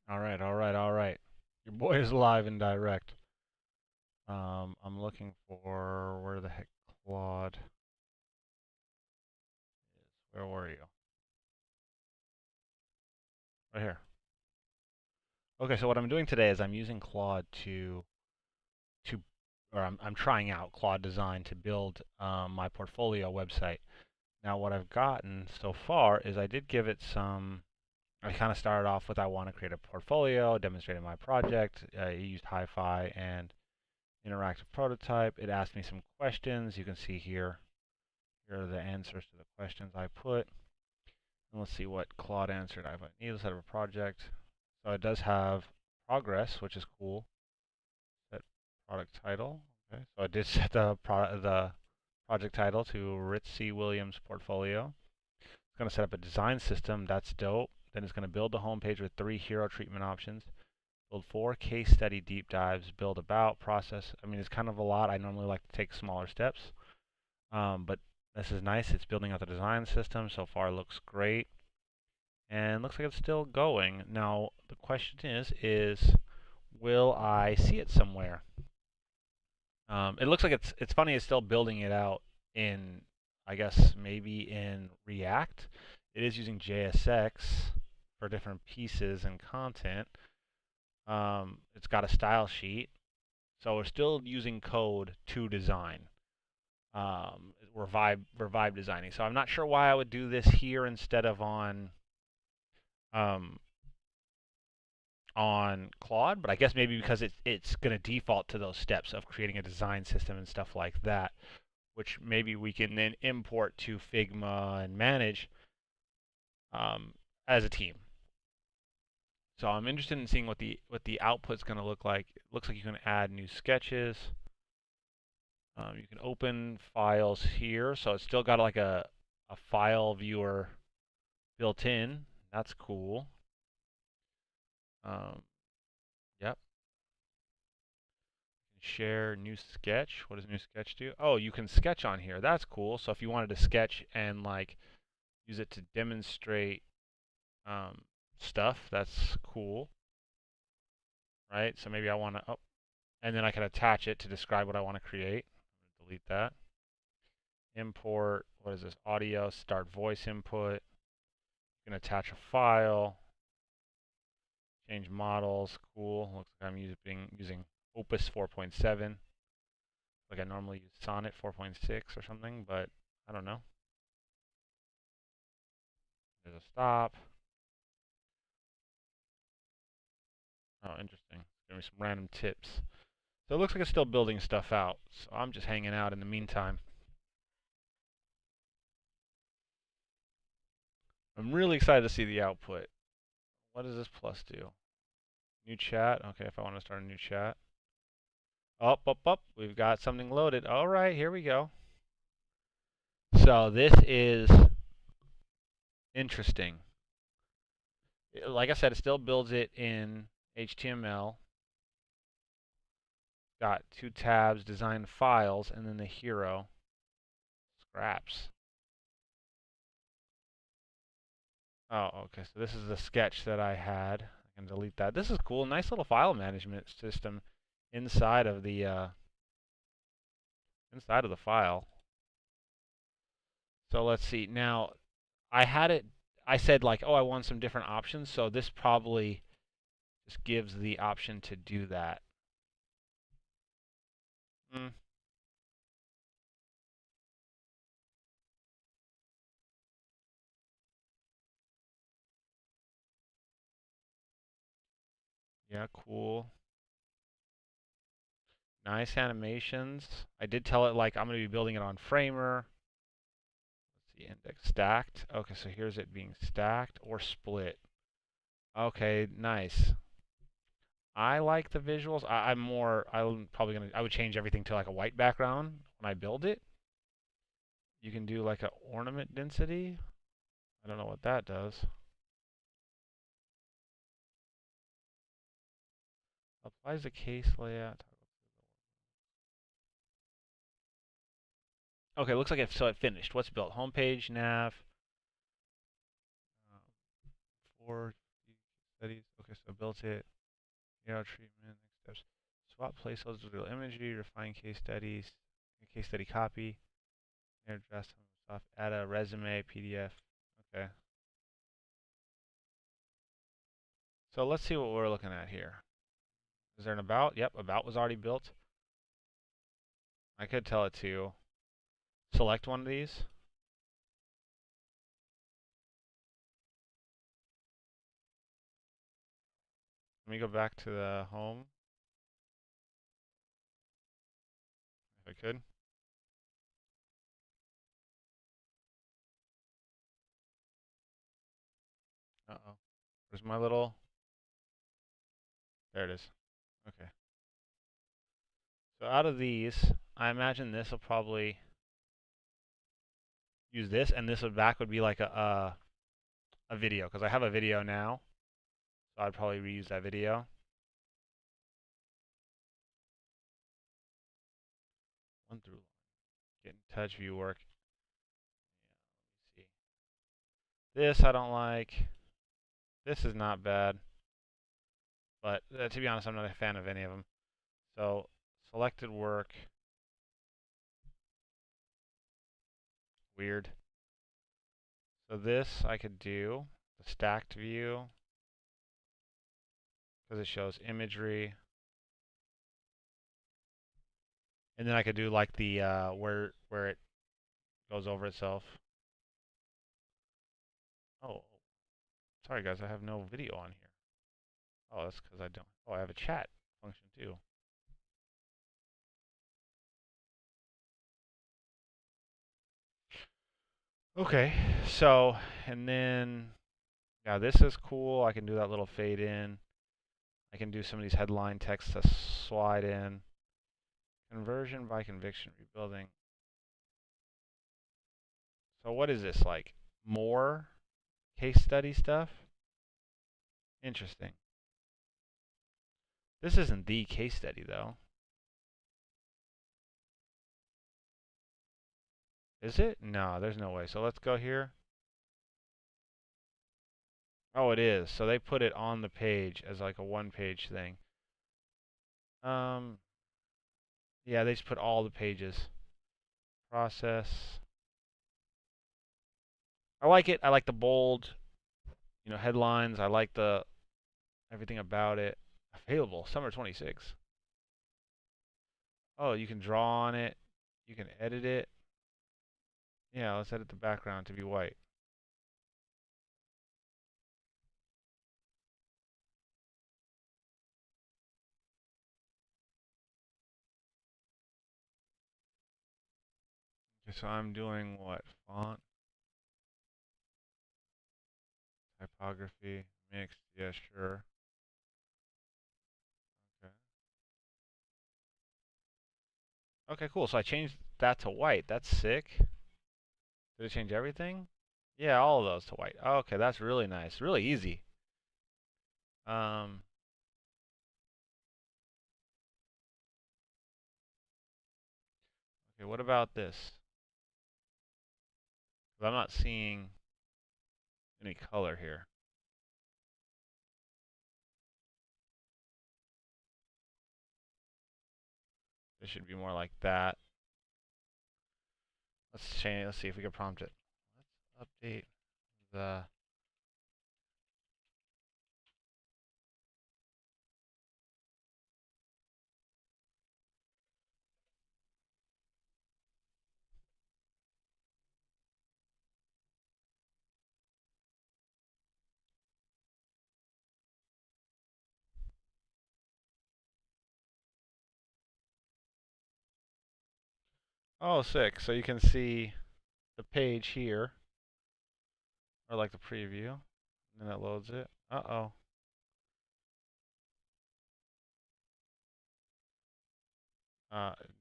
All right, all right, all right. Your boy is live and direct. I'm looking for where the heck Claude is. Where were you? Right here. Okay, so what I'm doing today is I'm using Claude to or I'm trying out Claude Design to build my portfolio website. Now, what I've gotten so far is I did give it some. I kind of started off with I want to create a portfolio, demonstrated my project. It used hi-fi and interactive prototype. It asked me some questions. You can see here. Here are the answers to the questions I put. And let's see what Claude answered. I need to set up a project. So it does have progress, which is cool. Set product title. Okay, so I did set the project title to Ritzy Williams portfolio. It's going to set up a design system. That's dope. Then it's going to build the homepage with 3 hero treatment options. Build 4 case study deep dives. Build about process. I mean, it's kind of a lot. I normally like to take smaller steps. But this is nice. It's building out the design system. So far looks great. And looks like it's still going. Now, the question is will I see it somewhere? It looks like it's funny. It's still building it out in, I guess, maybe in React. It is using JSX for different pieces and content. It's got a style sheet. So we're still using code to design. We're vibe designing. So I'm not sure why I would do this here instead of um, on Claude, but I guess maybe because it's going to default to those steps of creating a design system and stuff like that, which maybe we can then import to Figma and manage um, as a team. So I'm interested in seeing what the output's going to look like. It looks like you can add new sketches. You can open files here, so it's still got like a file viewer built in. That's cool. Um, yep. Share new sketch. What does new sketch do? Oh, you can sketch on here. That's cool. So if you wanted to sketch and like use it to demonstrate um, stuff, that's cool, right? So maybe I want to, oh, and then I can attach it to describe what I want to create. Delete that. Import, what is this? Audio, start voice input. You can attach a file, change models. Cool. Looks like I'm using Opus 4.7. Like I normally use Sonnet 4.6 or something, but I don't know. There's a stop. Oh, interesting. Give me some random tips. So it looks like it's still building stuff out. So I'm just hanging out in the meantime. I'm really excited to see the output. What does this plus do? New chat. Okay, if I want to start a new chat. Up, up, up. We've got something loaded. All right, here we go. So this is interesting. Like I said, it still builds it in HTML. Got 2 tabs, design files, and then the hero. Scraps. Oh, okay. So this is the sketch that I had. I can delete that. This is cool. Nice little file management system inside of the file. So let's see. Now, I had it. I said like, oh, I want some different options. So this probably just gives the option to do that. Mm, yeah, cool. Nice animations. I did tell it like I'm going to be building it on Framer. Let's see, index stacked. Okay, so here's it being stacked or split. Okay, nice. I like the visuals. I'm probably gonna. I would change everything to like a white background when I build it. You can do like a ornament density. I don't know what that does. Applies the case layout. Okay, looks like it finished. What's built? Homepage, nav, um, for studies. Okay, so built it. Treatment. Next steps. Swap placeholders with real imagery. Refine case studies. Case study copy. Address stuff. Add a resume PDF. Okay. So let's see what we're looking at here. Is there an about? Yep, about was already built. I could tell it to select one of these. Let me go back to the home, if I could. Uh-oh. Where's my little... There it is. Okay. So out of these, I imagine this will probably use this, and this back would be like a video, because I have a video now. So I'd probably reuse that video. One through line. Get in touch, view work. Yeah, let me see. This I don't like. This is not bad. But to be honest, I'm not a fan of any of them. So selected work. Weird. So this I could do the stacked view because it shows imagery. And then I could do like the where it goes over itself. Oh, sorry guys, I have no video on here. Oh, that's because I don't. Oh, I have a chat function too. Okay, so, and then, yeah, this is cool. I can do that little fade in. I can do some of these headline texts to slide in. Conversion by conviction, rebuilding. So what is this, like more case study stuff? Interesting. This isn't the case study though. Is it? No, there's no way. So let's go here. Oh, it is. So they put it on the page as like a one-page thing. Yeah, they just put all the pages. Process. I like it. I like the bold, headlines. I like the everything about it. Available summer 26. Oh, you can draw on it. You can edit it. Yeah, let's edit the background to be white. Okay, so I'm doing what? Font, typography, mixed. Yeah, sure. Okay. Okay, cool. So I changed that to white. That's sick. Did it change everything? Yeah, all of those to white. Okay, that's really nice. Really easy. Um, okay, what about this? 'Cause I'm not seeing any color here. This should be more like that. Let's change. Let's see if we can prompt it. Let's update the. Oh, sick. So you can see the page here, or like the preview, and then it loads it. Uh-oh.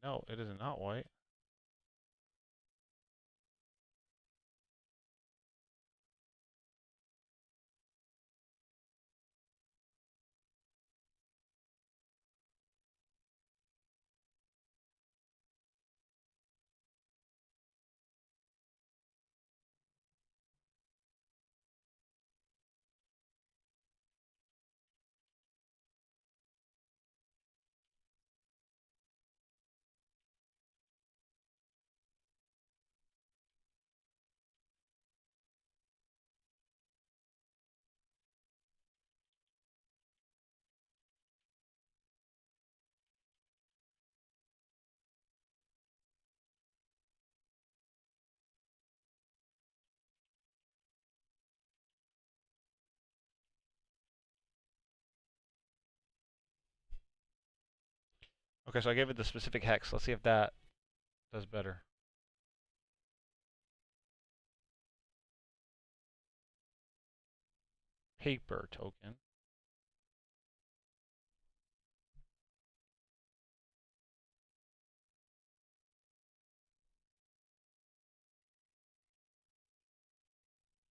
No, it is not white. Okay, so I gave it the specific hex. Let's see if that does better. Paper token.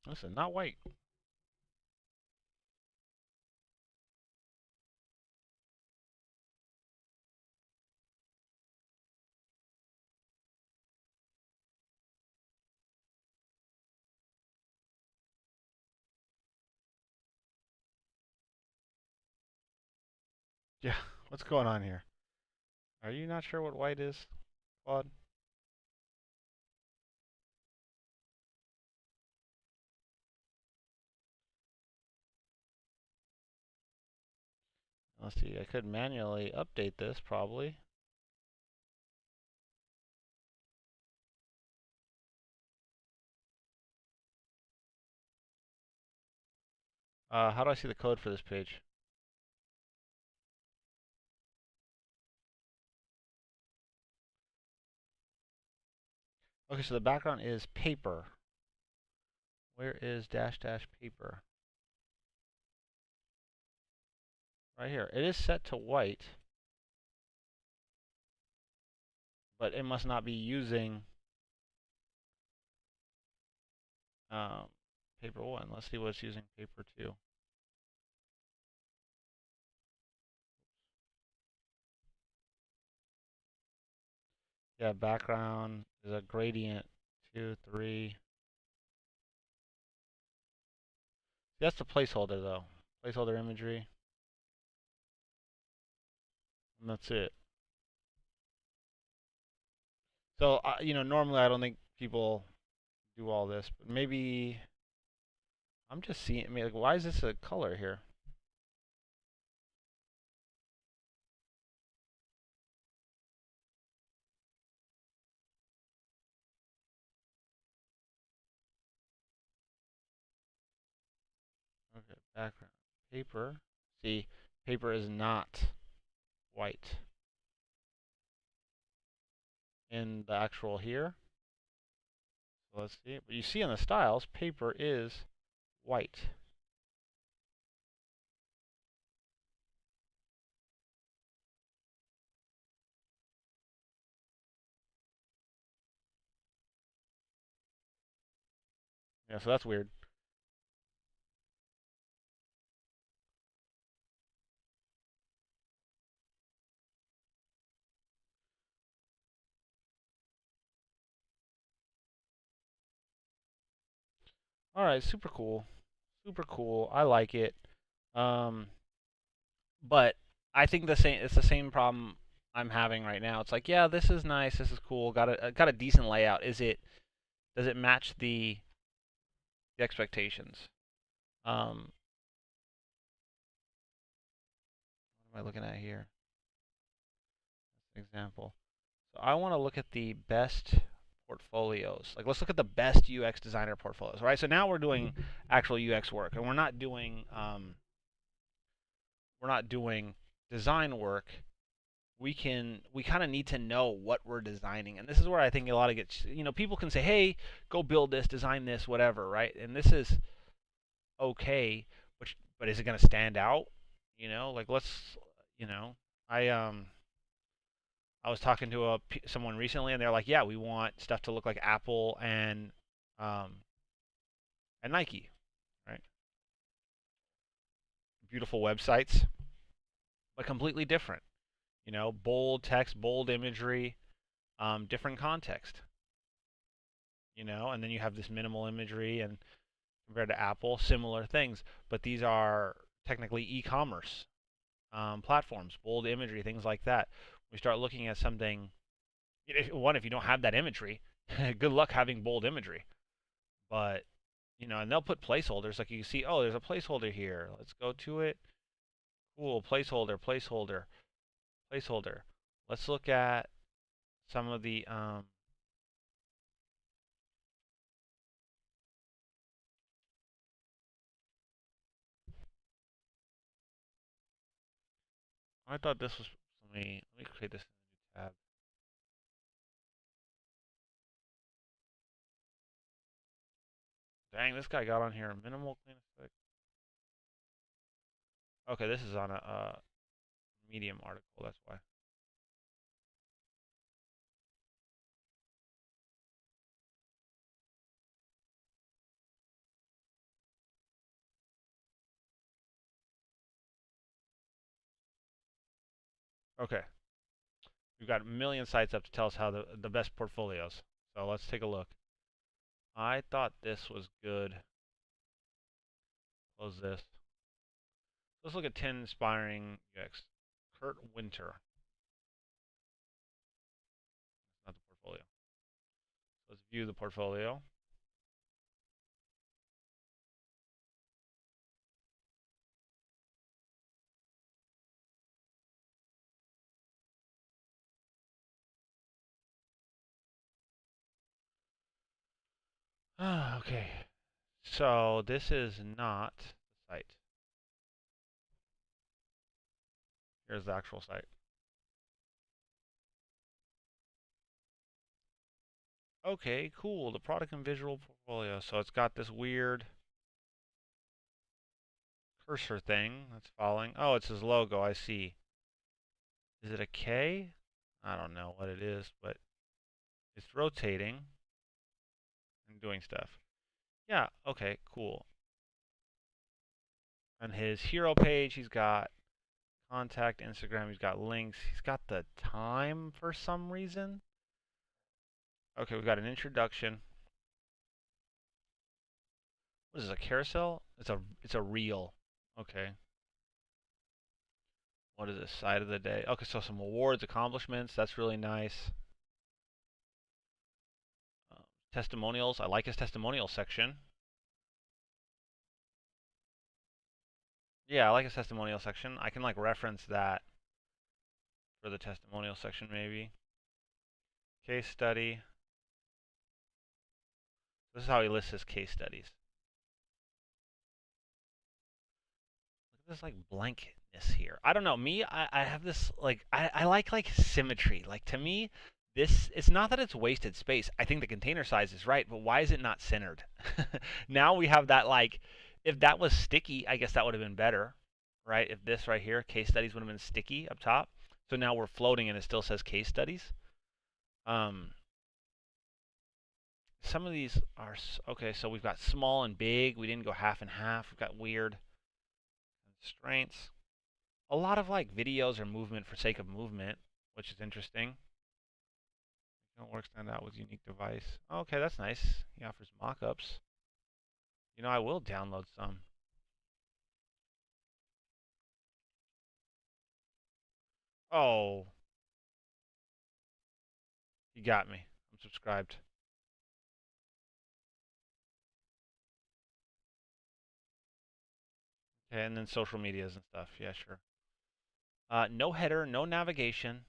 Listen, not white. Yeah, what's going on here? Are you not sure what white is, Claude? Let's see, I could manually update this probably. How do I see the code for this page? Okay, so the background is paper. Where is dash dash paper? Right here. It is set to white, but it must not be using um, paper 1. Let's see what it's using paper 2. Yeah, background is a gradient 2, 3. That's the placeholder though. Placeholder imagery. And that's it. So, normally I don't think people do all this, but maybe I'm just seeing, I mean, like, why is this a color here? Okay, background. Paper. See, paper is not white in the actual here. So let's see. But you see in the styles, paper is white. Yeah, so that's weird. All right, super cool. Super cool. I like it. Um, but I think it's the same problem I'm having right now. It's like, yeah, this is nice, this is cool, got a decent layout. Does it match the expectations? Um, what am I looking at here? Example. So I want to look at the best portfolios. Like, let's look at the best UX designer portfolios, right? So now we're doing actual UX work, and we're not doing design work. We kind of need to know what we're designing, and this is where I think a lot of gets, people can say, hey, go build this, design this, whatever, right? And this is okay, but is it going to stand out? Like, let's, you know, I I was talking to someone recently, and they're like, yeah, we want stuff to look like Apple um and Nike, right? Beautiful websites, but completely different. Bold text, bold imagery, different context. And then you have this minimal imagery, and compared to Apple, similar things, but these are technically e-commerce platforms, bold imagery, things like that. We start looking at something. If you don't have that imagery, good luck having bold imagery. But and they'll put placeholders. Like you see, oh, there's a placeholder here. Let's go to it. Cool, placeholder, placeholder, placeholder. Let's look at some of the. I thought this was. Let me create this in a new tab. Dang, this guy got on here. Minimal clean aesthetic. Okay, this is on a Medium article. That's why. Okay, we've got a million sites up to tell us how the best portfolios. So let's take a look. I thought this was good. Close this. Let's look at 10 inspiring UX. Kurt Winter. That's not the portfolio. Let's view the portfolio. Okay. So this is not the site. Here's the actual site. Okay, cool. The product and visual portfolio. So it's got this weird cursor thing that's following. Oh, it's his logo. I see. Is it a K? I don't know what it is, but it's rotating and doing stuff. Yeah, okay, cool. On his hero page, he's got contact, Instagram, he's got links, he's got the time for some reason. Okay, we've got an introduction. What is this, a carousel? It's a reel. Okay. What is this? Side of the day. Okay, so some awards, accomplishments. That's really nice. Uh, Testimonials. I like his testimonial section. Yeah, I like his testimonial section. I can like reference that for the testimonial section maybe. Case study. This is how he lists his case studies. Look at this like blankness here. I don't know. Me, I have this like I like symmetry. Like to me, this it's not that it's wasted space. I think the container size is right, but why is it not centered? Now we have that like if that was sticky, I guess that would have been better, right? If this right here, case studies would have been sticky up top. So now we're floating and it still says case studies. Um, some of these are okay. So we've got small and big. We didn't go half and half. We've got weird constraints. A lot of like videos or movement for sake of movement, which is interesting. Don't work stand out with unique device. Okay, that's nice. He offers mock-ups. You know, I will download some. Oh, you got me. I'm subscribed. Okay, and then social medias and stuff. Yeah, sure. No header, no navigation.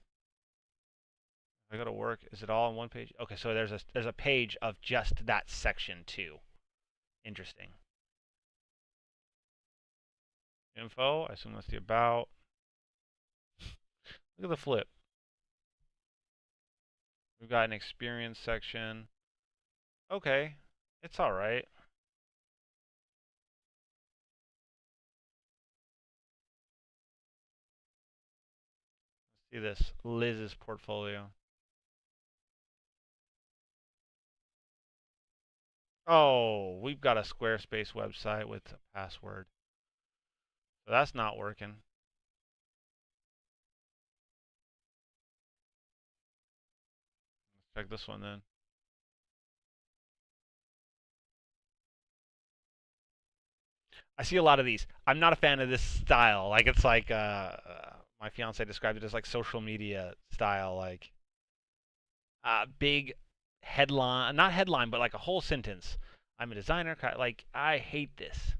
If I go to work, is it all on one page? Okay, so there's a page of just that section too. Interesting. Info, I assume that's the about. Look at the flip. We've got an experience section. Okay, it's all right. See this Liz's portfolio. Oh, we've got a Squarespace website with a password. So that's not working. Let's check this one then. I see a lot of these. I'm not a fan of this style. Like it's like my fiance described it as like social media style, like big headline, not headline, but like a whole sentence. I'm a designer. Like I hate this.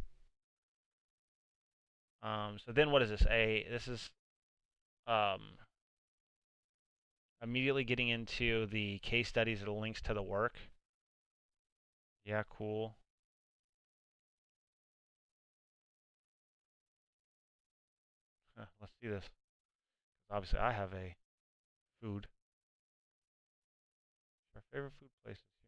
So then what is this? This is um, immediately getting into the case studies or the links to the work. Yeah, cool. Let's see this. Obviously, I have a food. Our favorite food places here in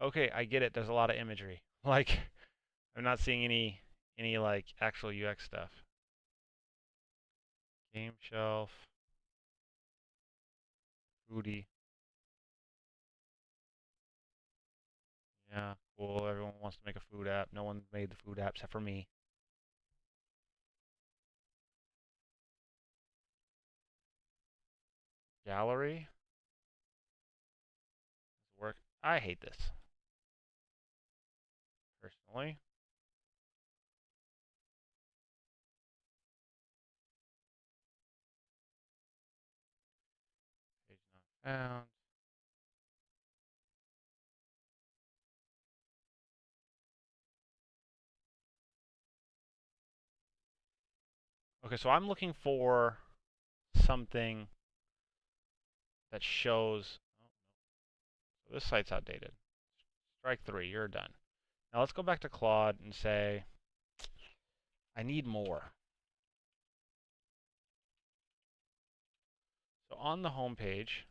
Singapore. Okay, I get it. There's a lot of imagery. Like, I'm not seeing any like actual UX stuff. Game shelf, foodie. Yeah, cool. Everyone wants to make a food app. No one made the food app except for me. Gallery. Work. I hate this personally. Page not found. Okay, so I'm looking for something that shows. Oh, so this site's outdated. Strike three. You're done. Now let's go back to Claude and say I need more. So on the home page,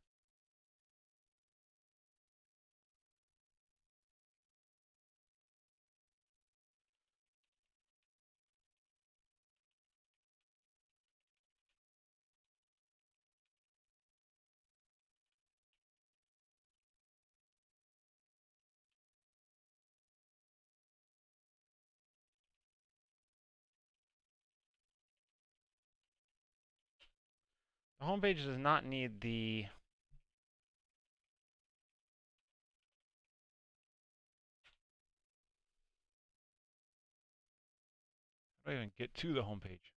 the home page does not need the. How do I even get to the home page?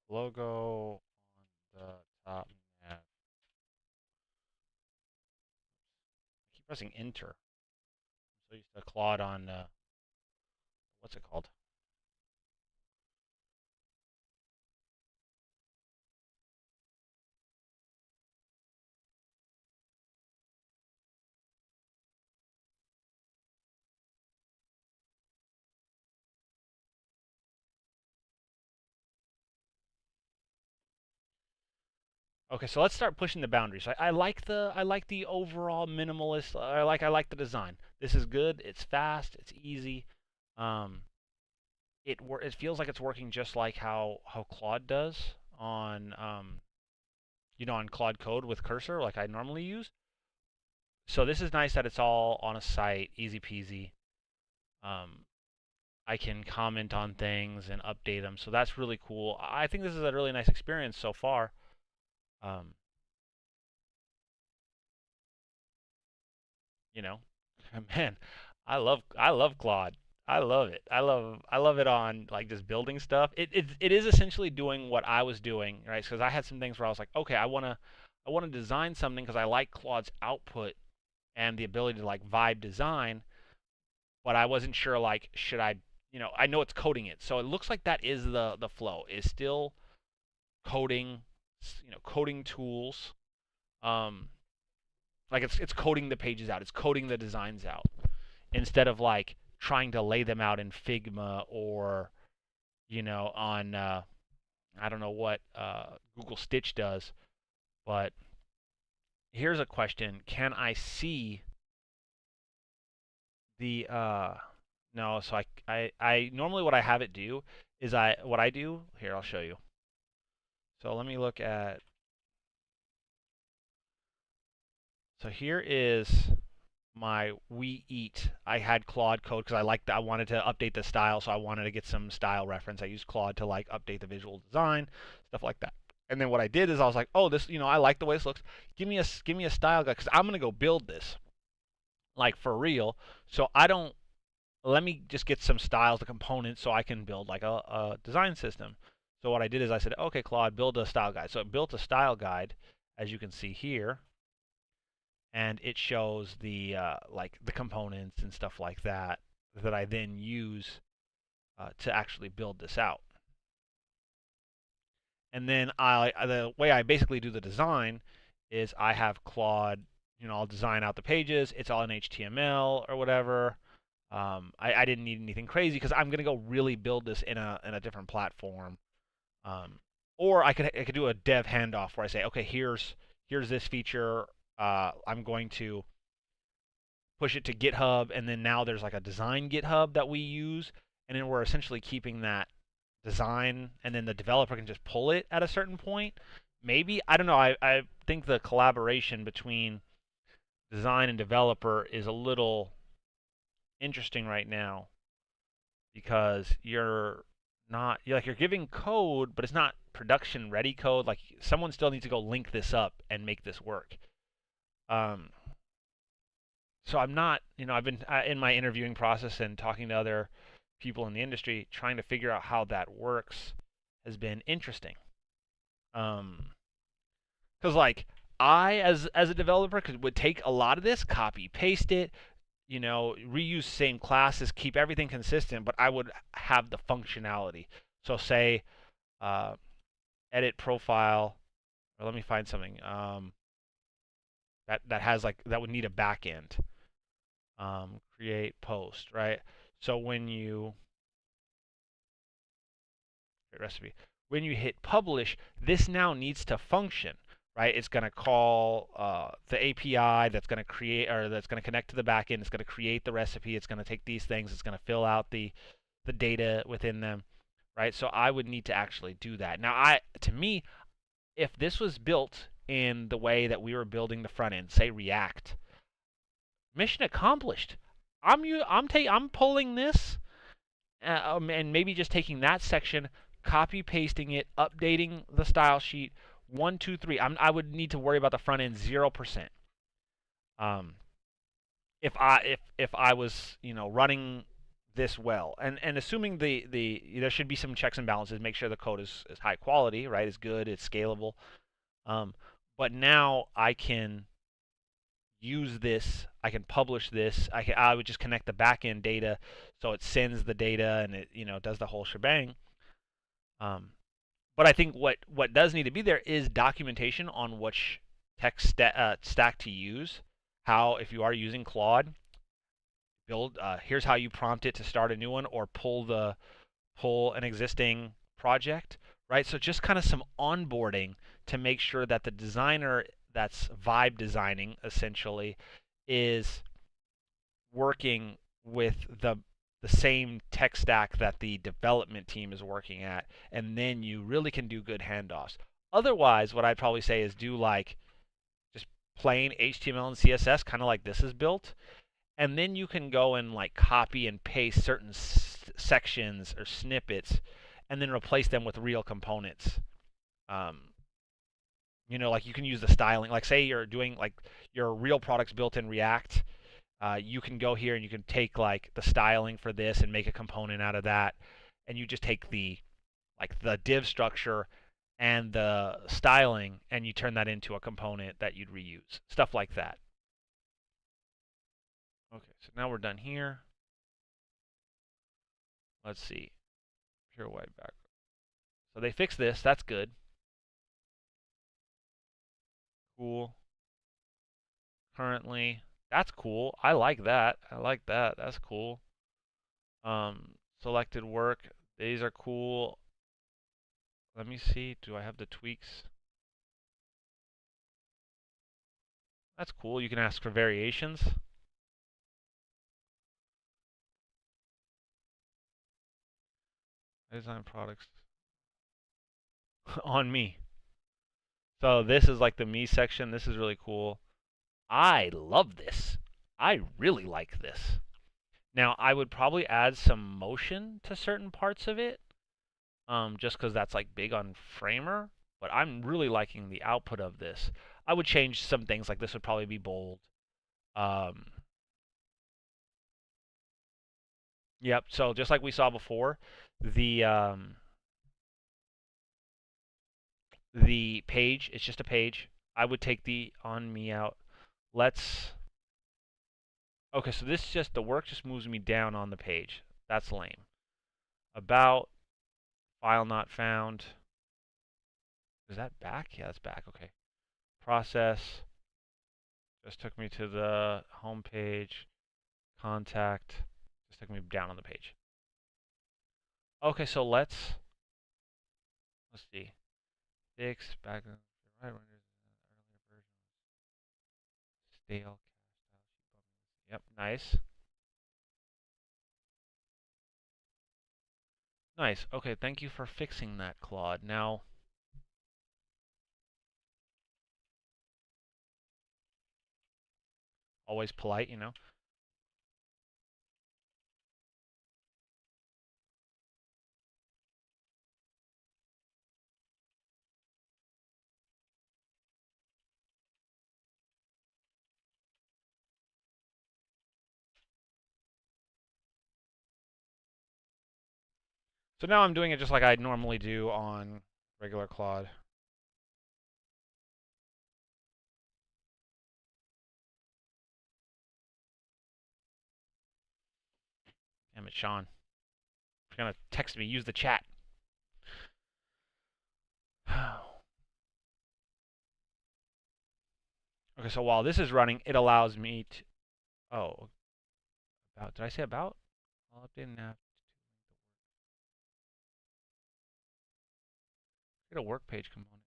Logo on the top nav. I keep pressing enter. I'm so used to Claude on what's it called? Okay, so let's start pushing the boundaries. I like the overall minimalist. I like the design. This is good. It's fast. It's easy. Um, it feels like it's working just like how Claude does on on Claude Code with cursor like I normally use. So this is nice that it's all on a site, easy peasy. Um, I can comment on things and update them. So that's really cool. I think this is a really nice experience so far. Um, you know, man, I love Claude. I love it. I love it on like just building stuff. It is essentially doing what I was doing, right? Because I had some things where I was like, okay, I wanna design something because I like Claude's output and the ability to like vibe design, but I wasn't sure like should I, I know it's coding it, so it looks like that is the flow is still coding, coding tools. Um, like it's coding the pages out, it's coding the designs out instead of like trying to lay them out in Figma or on I don't know what Google Stitch does. But here's a question: can I see the no? So I normally what I have it do is what I do here. I'll show you. So let me look at. So here is my We Eat. I had Claude code because I wanted to update the style, so I wanted to get some style reference. I used Claude to like update the visual design, stuff like that. And then what I did is I was like, oh, this, I like the way this looks. Give me a style guide because I'm gonna go build this like for real. So I don't let me just get some styles, the components, so I can build like a design system. So what I did is I said, okay, Claude, build a style guide. So it built a style guide, as you can see here, and it shows the like the components and stuff like that that I then use to actually build this out. And then the way I basically do the design is I have Claude, I'll design out the pages. It's all in HTML or whatever. I didn't need anything crazy because I'm gonna go really build this in a different platform. Or I could do a dev handoff where I say, okay, here's this feature. I'm going to push it to GitHub, and then now there's like a design GitHub that we use, and then we're essentially keeping that design, and then the developer can just pull it at a certain point. Maybe I don't know. I think the collaboration between design and developer is a little interesting right now because you're giving code, but it's not production ready code. Like someone still needs to go link this up and make this work. Um, so I'm not, I've been in my interviewing process and talking to other people in the industry, trying to figure out how that works has been interesting. Because like I, as a developer, would take a lot of this, copy paste it, reuse same classes, keep everything consistent, but I would have the functionality. So say uh, edit profile, or let me find something that has like that would need a backend. Create post, right? So when you recipe, when you hit publish, this now needs to function, right? It's going to call the API that's going to create or that's going to connect to the backend. It's going to create the recipe. It's going to take these things. It's going to fill out the data within them, right? So I would need to actually do that. Now, to me, if this was built in the way that we were building the front end, say React, mission accomplished. I'm pulling this and maybe just taking that section, copy pasting it, updating the style sheet. 1, 2, 3. I would need to worry about the front end 0%. Um, if I was running this well, and assuming there should be some checks and balances, make sure the code is high quality, right? Is good, it's scalable. But now I can use this, I can publish this. I would just connect the backend data, so it sends the data and it does the whole shebang. But I think what does need to be there is documentation on which tech stack to use. How, if you are using Claude, here's how you prompt it to start a new one or pull an existing project, right? So just kind of some onboarding to make sure that the designer that's vibe designing essentially is working with the same tech stack that the development team is working at, and then you really can do good handoffs. Otherwise, what I'd probably say is do like just plain HTML and CSS, kind of like this is built, and then you can go and like copy and paste certain sections or snippets, and then replace them with real components. Um, like you can use the styling. Like say you're doing like your real products built in React. You can go here and you can take like the styling for this and make a component out of that, and you just take the div structure and the styling and you turn that into a component that you'd reuse. Stuff like that. Okay, so now we're done here. Let's see. Pure white background. So they fixed this. That's good. Cool. Currently, that's cool. I like that. I like that. That's cool. Selected work. These are cool. Let me see. Do I have the tweaks? That's cool. You can ask for variations. Design products on me. So this is like the me section. This is really cool. I love this. I really like this. Now, I would probably add some motion to certain parts of it, just because that's like big on Framer. But I'm really liking the output of this. I would change some things, like this would probably be bold. Um, yep. So just like we saw before, the the page, it's just a page. I would take the on me out. Let's. Okay, so this just the work just moves me down on the page. That's lame. About file not found. Is that back? Yeah, that's back. Okay. Process. Just took me to the home page. Contact. Just took me down on the page. Okay, so let's see. Fix background right earlier version. Stale cache style. Yep, nice. Nice. Okay, thank you for fixing that, Claude. Now, always polite, you know. So now I'm doing it just like I normally do on regular Claude. Damn it, Sean. You're gonna text me, use the chat. Okay, so while this is running, it allows me to. Oh, about. Did I say about? I'll update now. Get a work page component.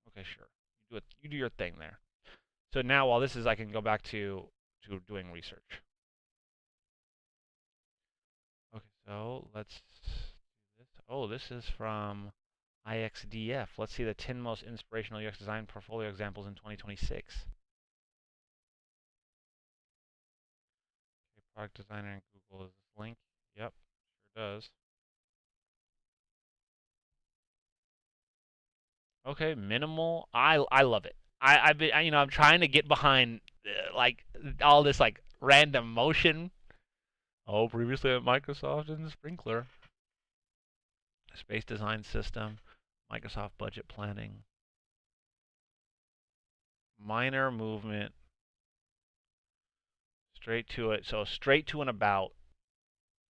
Okay, sure. You do it. You do your thing there. So now, while this is, I can go back to doing research. Okay, so let's do this. Oh, this is from IXDF. Let's see the 10 most inspirational UX design portfolio examples in 2026. Okay, product designer in Google is this link. Yep, sure does. Okay, minimal. I love it. I've been I'm trying to get behind like all this like random motion. Oh, previously at Microsoft and Sprinkler, space design system, Microsoft budget planning, minor movement, straight to it. So straight to an about,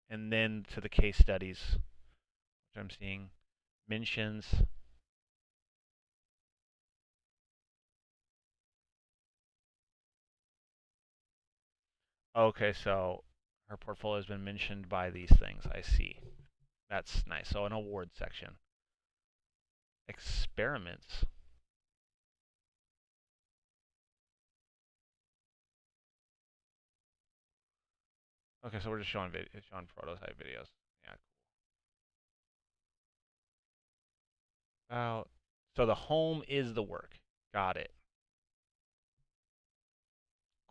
and then to the case studies, which I'm seeing mentions. Okay, so her portfolio has been mentioned by these things. I see. That's nice. So an award section. Experiments. Okay, so we're just showing prototype videos. Yeah, cool. So the home is the work. Got it.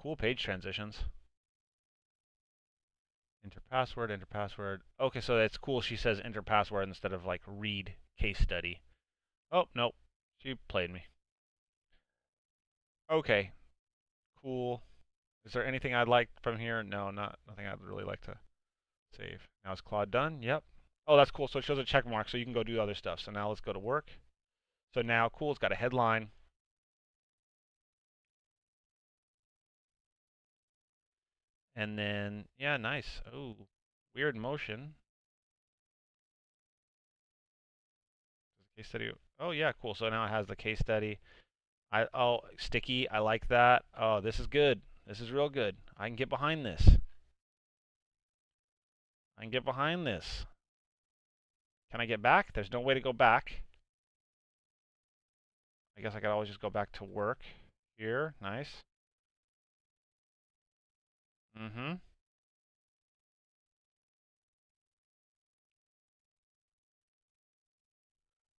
Cool page transitions. Enter password, enter password. Okay, so that's cool. She says enter password instead of like read case study. Oh, nope. She played me. Okay, cool. Is there anything I'd like from here? No, nothing I'd really like to save. Now is Claude done? Yep. Oh, that's cool. So it shows a check mark so you can go do other stuff. So now let's go to work. So now, cool, it's got a headline. And then, yeah, nice. Oh, weird motion. Case study. Oh yeah, cool. So now it has the case study. Oh, sticky. I like that. Oh, this is good. This is real good. I can get behind this. I can get behind this. Can I get back? There's no way to go back. I guess I could always just go back to work here. Nice. Mm-hmm.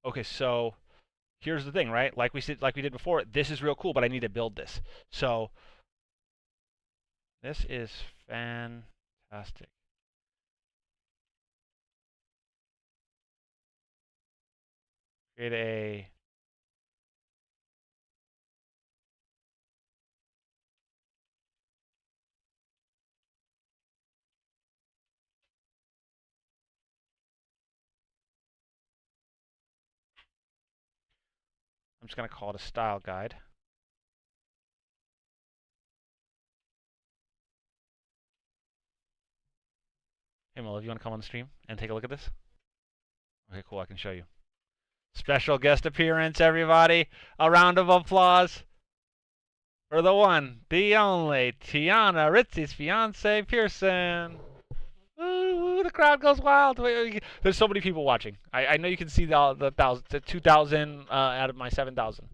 Okay, so here's the thing, right? Like we did before, this is real cool, but I need to build this. So this is fantastic. Create a I'm just gonna call it a style guide. Hey Mo, if you want to come on the stream and take a look at this? Okay, cool, I can show you. Special guest appearance, everybody. A round of applause for the one, the only, Tiana Ritzy's fiance, Pearson. Ooh, the crowd goes wild. There's so many people watching. I know you can see the 2,000 out of my 7,000.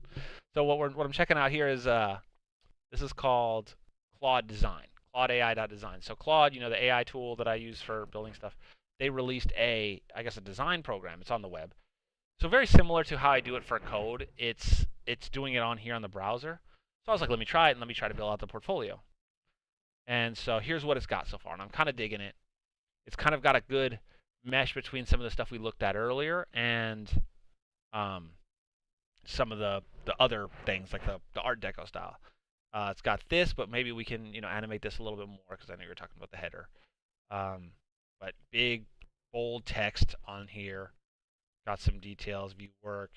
So what I'm checking out here is this is called Claude Design. Claude AI.design. So Claude, you know, the AI tool that I use for building stuff, they released I guess a design program. It's on the web. So very similar to how I do it for code. It's doing it on here on the browser. So I was like, let me try it and let me try to build out the portfolio. And so here's what it's got so far, and I'm kind of digging it. It's kind of got a good mesh between some of the stuff we looked at earlier and um, some of the other things like the Art Deco style. It's got this, but maybe we can animate this a little bit more because I know you were talking about the header. But big bold text on here. Got some details, view work.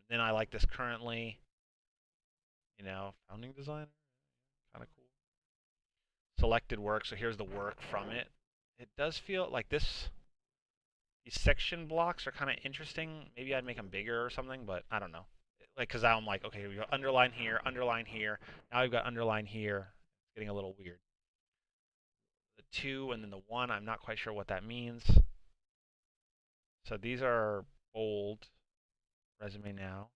Then I like this currently. Founding designer, kind of cool. Selected work. So here's the work from it. It does feel like this. These section blocks are kind of interesting. Maybe I'd make them bigger or something, but I don't know. Like, because now I'm like, okay, we got underline here, underline here. Now we've got underline here. It's getting a little weird. The 2 and then the 1, I'm not quite sure what that means. So these are bold. Resume now.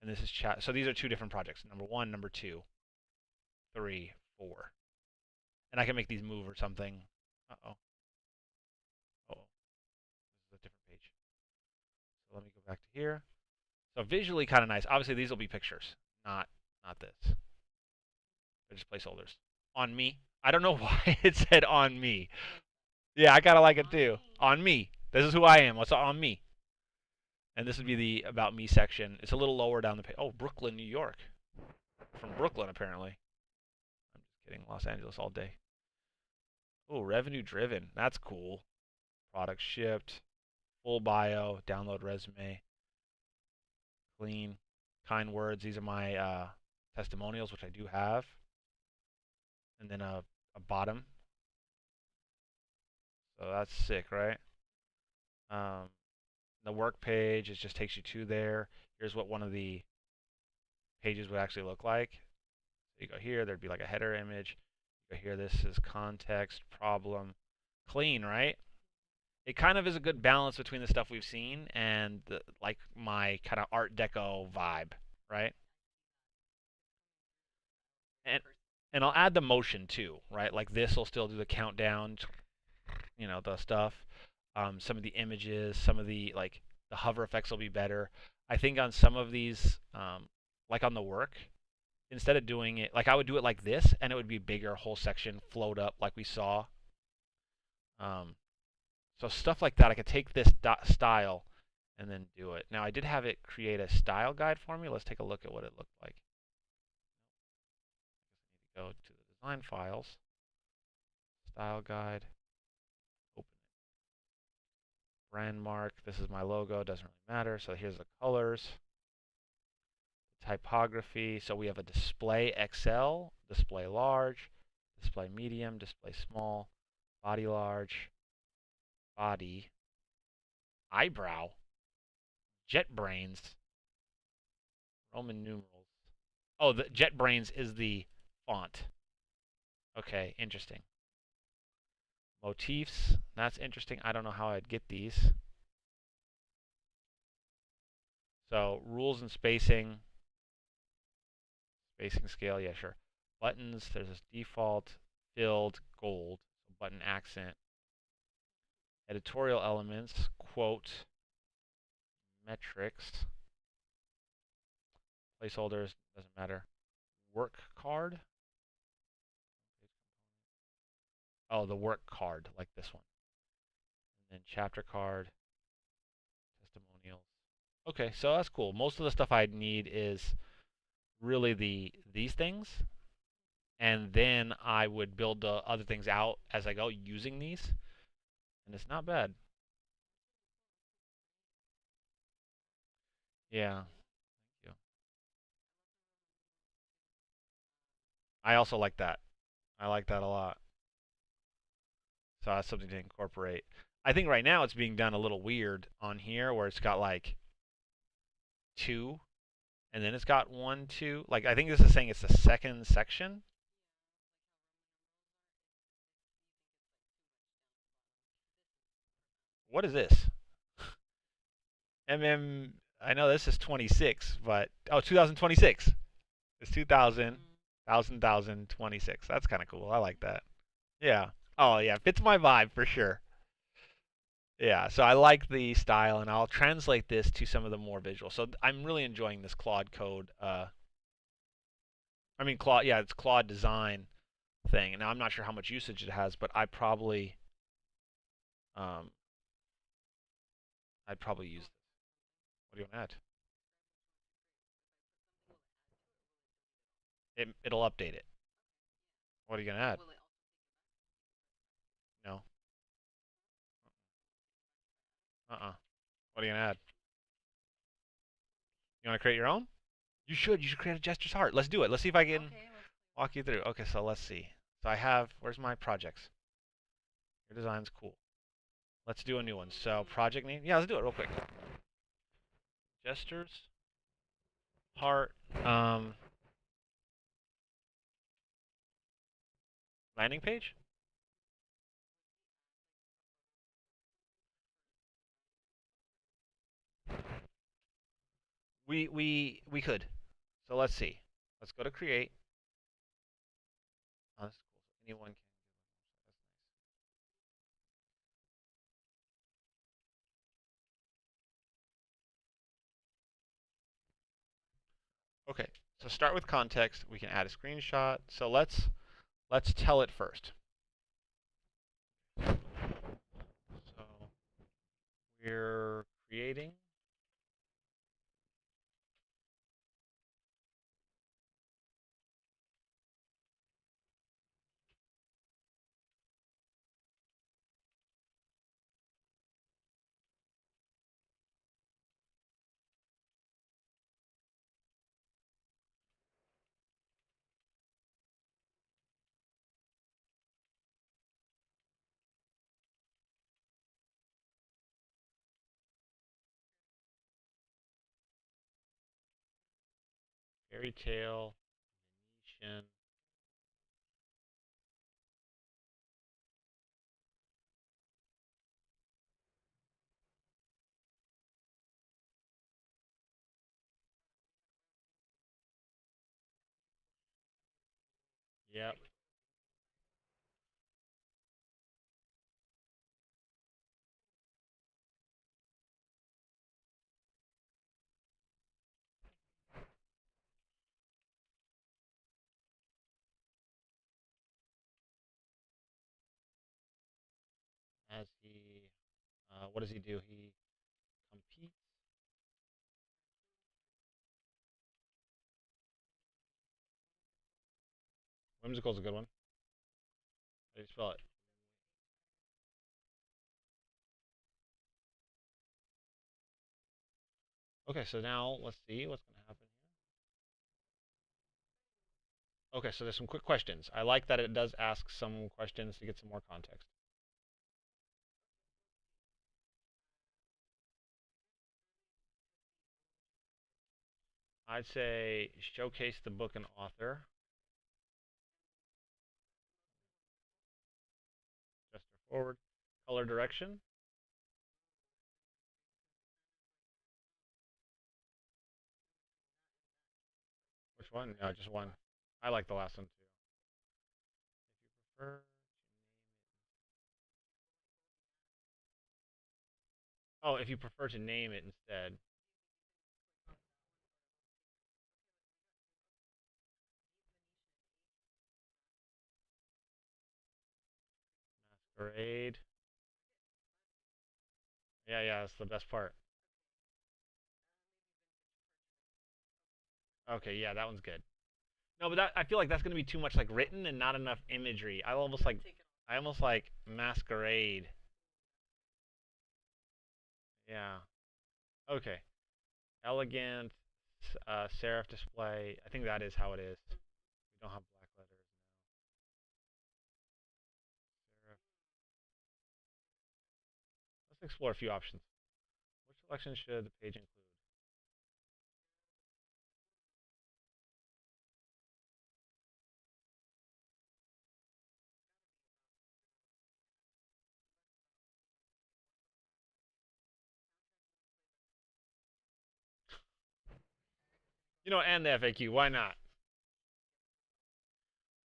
And this is chat. So these are 2 different projects. Number 1, number 2, 3, 4. And I can make these move or something. Uh-oh. Uh-oh. This is a different page. So let me go back to here. So visually kind of nice. Obviously, these will be pictures, not this. They're just placeholders. On me. I don't know why it said on me. Yeah, I kind of like it too. On me. This is who I am. What's on me? And this would be the About Me section. It's a little lower down the page. Oh, Brooklyn, New York. From Brooklyn, apparently. I'm just kidding. Los Angeles all day. Oh, revenue driven. That's cool. Product shipped. Full bio. Download resume. Clean. Kind words. These are my testimonials, which I do have. And then a bottom. So that's sick, right? Um, the work page, it just takes you to there. Here's what one of the pages would actually look like. So you go here, there'd be like a header image. You go here, this is context, problem, clean, right? It kind of is a good balance between the stuff we've seen and like my kind of Art Deco vibe, right? And and I'll add the motion too, right? Like this will still do the countdown, the stuff. Some of the images, some of the like the hover effects will be better. I think on some of these, like on the work, instead of doing it like I would do it like this, and it would be bigger, whole section float up like we saw. Um, so stuff like that, I could take this style and then do it. Now I did have it create a style guide for me. Let's take a look at what it looked like. I need to go to the design files, style guide. Brand mark. This is my logo. Doesn't really matter. So here's the colors. Typography. So we have a display XL, display large, display medium, display small, body large, body, eyebrow. JetBrains, Roman numerals. Oh, the JetBrains is the font. Okay, interesting. Motifs, that's interesting. I don't know how I'd get these. So rules and spacing, spacing scale, yeah, sure. Buttons, there's this default filled gold, so button accent. Editorial elements, quote, metrics, placeholders, doesn't matter. Work card. Oh, the work card, like this one. And then chapter card, testimonials. Okay, so that's cool. Most of the stuff I need is really these things, and then I would build the other things out as I go using these, and it's not bad. Yeah, thank you. I also like that. I like that a lot. So that's something to incorporate. I think right now it's being done a little weird on here where it's got like two and then it's got one, two. Like I think this is saying it's the second section. What is this? I know this is 26, but oh, 2026. It's 2000, 26. That's kind of cool. I like that. Yeah. Oh yeah, fits my vibe for sure. Yeah, so I like the style, and I'll translate this to some of the more visual. So I'm really enjoying this Claude code. I mean Claude, yeah, it's Claude design thing. And now I'm not sure how much usage it has, but um, I'd probably use this. What do you want to add? It'll update it. What are you gonna add? No. Uh-uh. What are you gonna add? You want to create your own? You should. You should create a Jester's Heart. Let's do it. Let's see if I can walk you through. Okay, so let's see. So I have, where's my projects? Your design's cool. Let's do a new one. So project name. Yeah, let's do it real quick. Jester's Heart. Um, Landing page. We could. So let's see. Let's go to create. Oh, that's cool. So anyone can. Okay. So start with context. We can add a screenshot. So let's tell it first. So we're creating. Fairy tale, Venetian. Yep. As he, what does he do? He competes. Whimsical is a good one. How do you spell it? Okay, so now let's see what's going to happen here. Okay, so there's some quick questions. I like that it does ask some questions to get some more context. I'd say showcase the book and author. Gesture forward. Color direction. Which one? No, just one. I like the last one too. If you prefer. Oh, if you prefer to name it instead. Masquerade. Yeah, yeah, that's the best part. Okay, yeah, that one's good. No, but that I feel like that's gonna be too much like written and not enough imagery. I almost like masquerade. Yeah. Okay. Elegant, serif display. I think that is how it is. We don't have black letters now. Serif. Let's explore a few options. Which selection should the page include? You know, and the FAQ. Why not?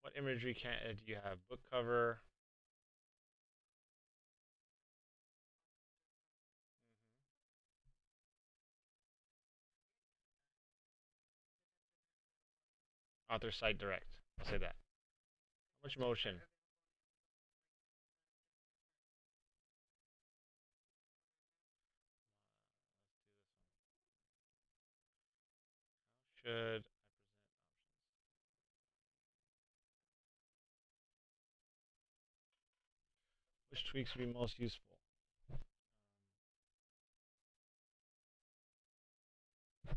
What imagery can do you have? Book cover. Author site direct. I'll say that. How much motion? Should which tweaks would be most useful? What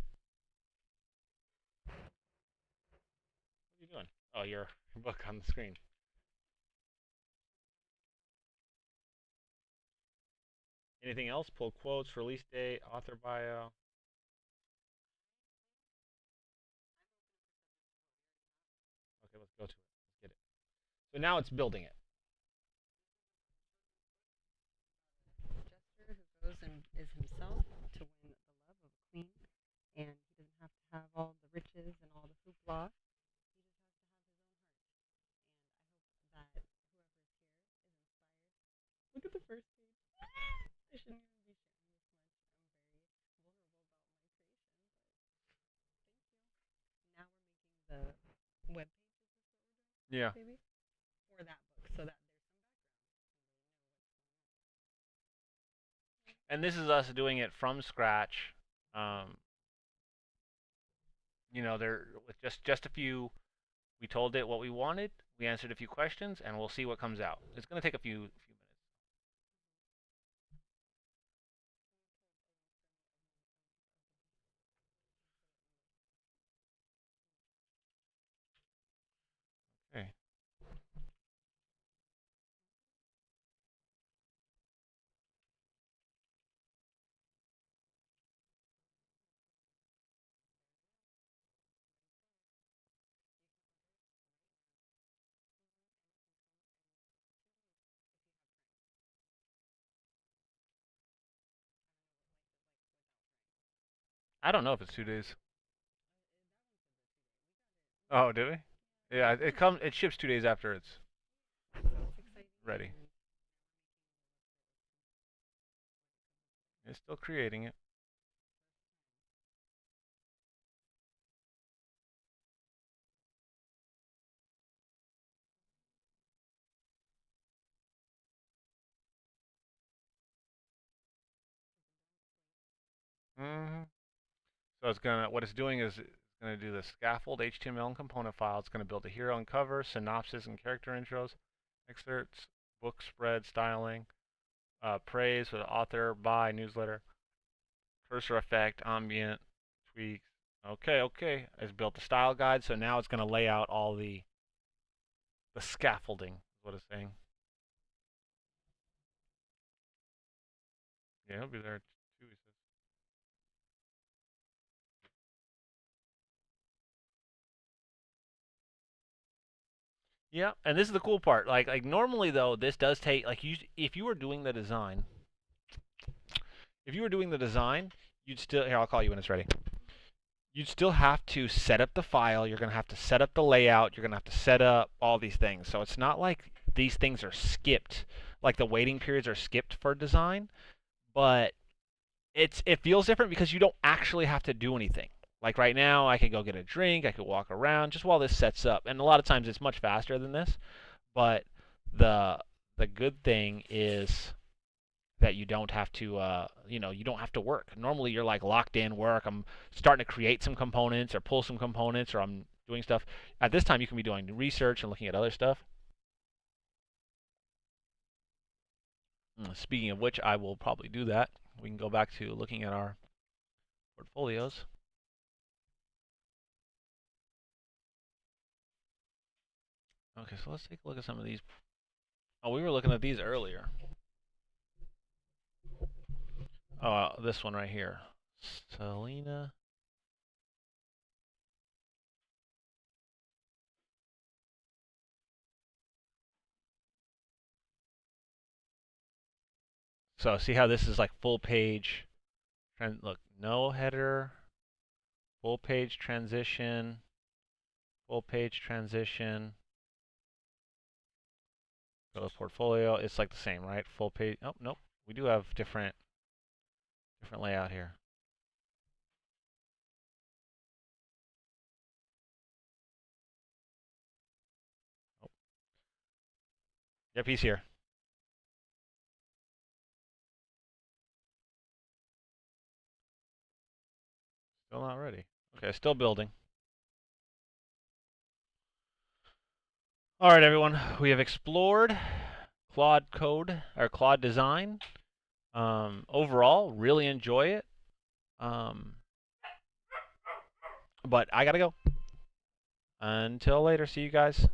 are you doing? Oh, your book on the screen. Anything else? Pull quotes, release date, author bio. Okay, let's go to it. Let's get it. So now it's building it. Jester who goes and is himself to win the love of a queen, and he doesn't have to have all the riches and all the hoopla. He just has to have his own heart. And I hope that whoever is here is inspired. Look at the first page. I shouldn't even be sharing this much. I'm very vulnerable about my creation, but thank you. Now we're making the web page. Is this what we're Yeah. doing, baby? For that book, so that there's some background. And this is us doing it from scratch. Um, you know, there with just a few. We told it what we wanted. We answered a few questions, and we'll see what comes out. It's going to take a few minutes. Okay. I don't know if it's 2 days. Oh, did we? Yeah, it comes. It ships 2 days after it's So it's exciting. ready. It's still creating it. hmm So it's gonna. What it's doing is it's gonna do the scaffold HTML and component file. It's gonna build a hero and cover, synopsis and character intros, excerpts, book spread styling, praise for the author, by newsletter, cursor effect, ambient, tweaks. Okay, okay. It's built the style guide, so now it's gonna lay out all the scaffolding. Is what it's saying. Yeah, he'll be there too. He says. Yeah, and this is the cool part. Like normally though, this does take like you if you were doing the design, if you were doing the design, you'd still here. I'll call you when it's ready. You'd still have to set up the file. You're gonna have to set up the layout. You're gonna have to set up all these things. So it's not like these things are skipped, like the waiting periods are skipped for design, but it feels different because you don't actually have to do anything. Like right now, I could go get a drink, I could walk around just while this sets up. And a lot of times it's much faster than this, but the the good thing is that you don't have to you don't have to work. Normally you're like locked in work. I'm starting to create some components or pull some components or I'm doing stuff. At this time you can be doing research and looking at other stuff. Speaking of which, I will probably do that. We can go back to looking at our portfolios. Okay, so let's take a look at some of these. Oh, we were looking at these earlier. Oh, this one right here. Selena. So see how this is like full page. Look, no header, full page transition, full page transition. Go to portfolio. It's like the same, right? Full page. Oh, nope. We do have different layout here. Oh, yep, he's here. Still not ready. Okay, still building. All right, everyone. We have explored Claude Code or Claude Design. Overall, really enjoy it. Um, but I gotta go. Until later. See you guys.